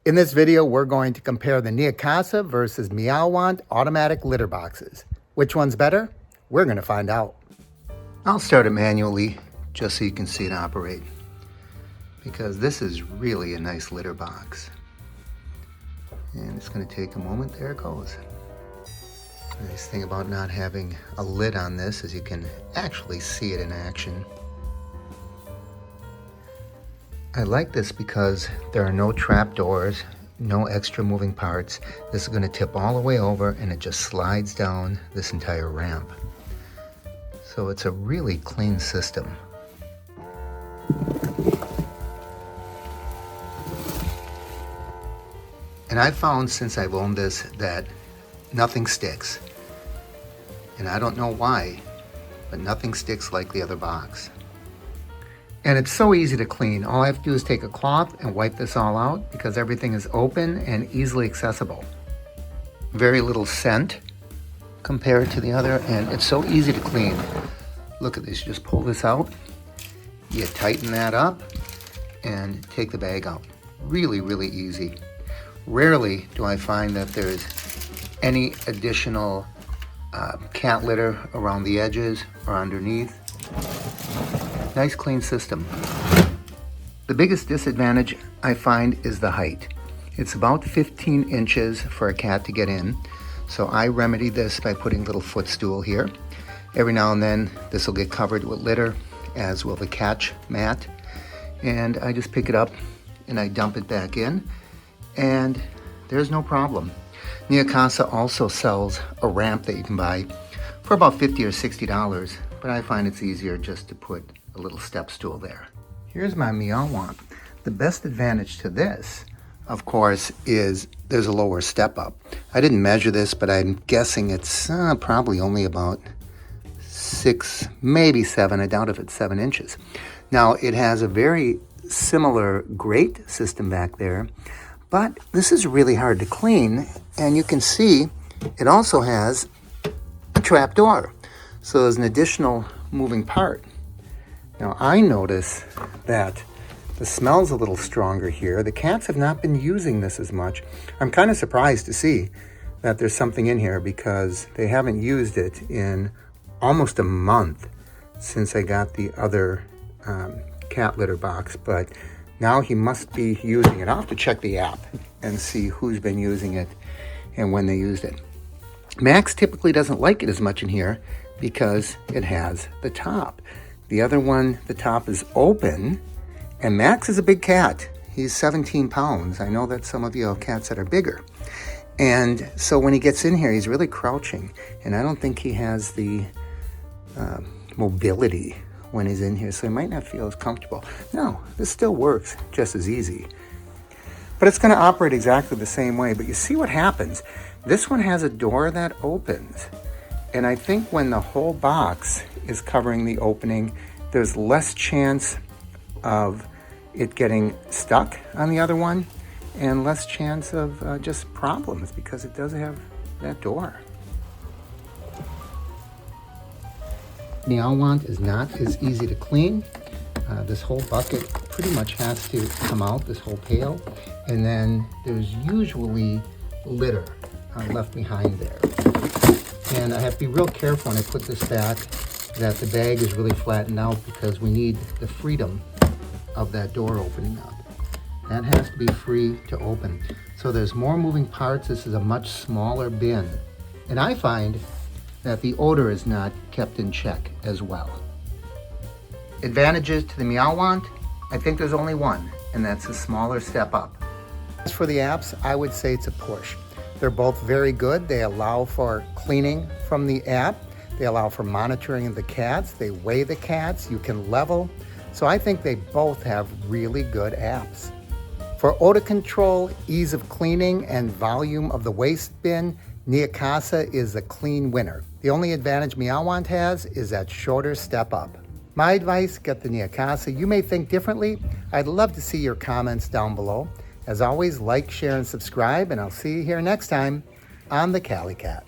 In this video, we're going to compare the Neakasa versus Meowant automatic litter boxes. Which one's better? We're going to find out. I'll start it manually just so you can see it operate, because this is really a nice litter box. And it's going to take a moment. There it goes. The nice thing about not having a lid on this is you can actually see it in action. I like this because there are no trap doors, no extra moving parts. This is going to tip all the way over and it just slides down this entire ramp. So it's a really clean system. And I've found since I've owned this that nothing sticks. And I don't know why, but nothing sticks like the other box. And it's so easy to clean. All I have to do is take a cloth and wipe this all out because everything is open and easily accessible. Very little scent compared to the other, and it's so easy to clean. Look at this, you just pull this out, you tighten that up, and take the bag out. Really, really easy. Rarely do I find that there's any additional cat litter around the edges or underneath. Nice clean system. The biggest disadvantage I find is the height. It's about 15 inches for a cat to get in. So I remedy this by putting a little footstool here. Every now and then this will get covered with litter, as will the catch mat. And I just pick it up and I dump it back in, and there's no problem. Neakasa also sells a ramp that you can buy for about $50 or $60, but I find it's easier just to put a little step stool there. Here's my Meowant. The best advantage to this, of course, is there's a lower step up. I didn't measure this, but I'm guessing it's probably only about 6, maybe 7. I doubt if it's 7 inches. Now, it has a very similar grate system back there, but this is really hard to clean, and you can see it also has a trap door. So there's an additional moving part. Now I notice that the smell's a little stronger here. The cats have not been using this as much. I'm kind of surprised to see that there's something in here because they haven't used it in almost a month since I got the other cat litter box, but now he must be using it. I'll have to check the app and see who's been using it and when they used it. Max typically doesn't like it as much in here because it has the top. The other one, the top is open, and Max is a big cat. He's 17 pounds. I know that some of you have cats that are bigger. And so when he gets in here, he's really crouching, and I don't think he has the mobility when he's in here, so he might not feel as comfortable. No, this still works just as easy. But it's going to operate exactly the same way, but you see what happens. This one has a door that opens, and I think when the whole box is covering the opening, there's less chance of it getting stuck on the other one and less chance of just problems because it does have that door. Meowant is not as easy to clean. This whole bucket pretty much has to come out, this whole pail, and then there's usually litter left behind there. And I have to be real careful when I put this back that the bag is really flattened out because we need the freedom of that door opening up. That has to be free to open. So there's more moving parts. This is a much smaller bin. And I find that the odor is not kept in check as well. Advantages to the Meowant, I think there's only one, and that's a smaller step up. As for the apps, I would say it's a push. They're both very good. They allow for cleaning from the app. They allow for monitoring of the cats. They weigh the cats. You can level. So I think they both have really good apps. For odor control, ease of cleaning, and volume of the waste bin, Neakasa is a clean winner. The only advantage Meowant has is that shorter step up. My advice, get the Neakasa. You may think differently. I'd love to see your comments down below. As always, like, share, and subscribe, and I'll see you here next time on the Callie Cat.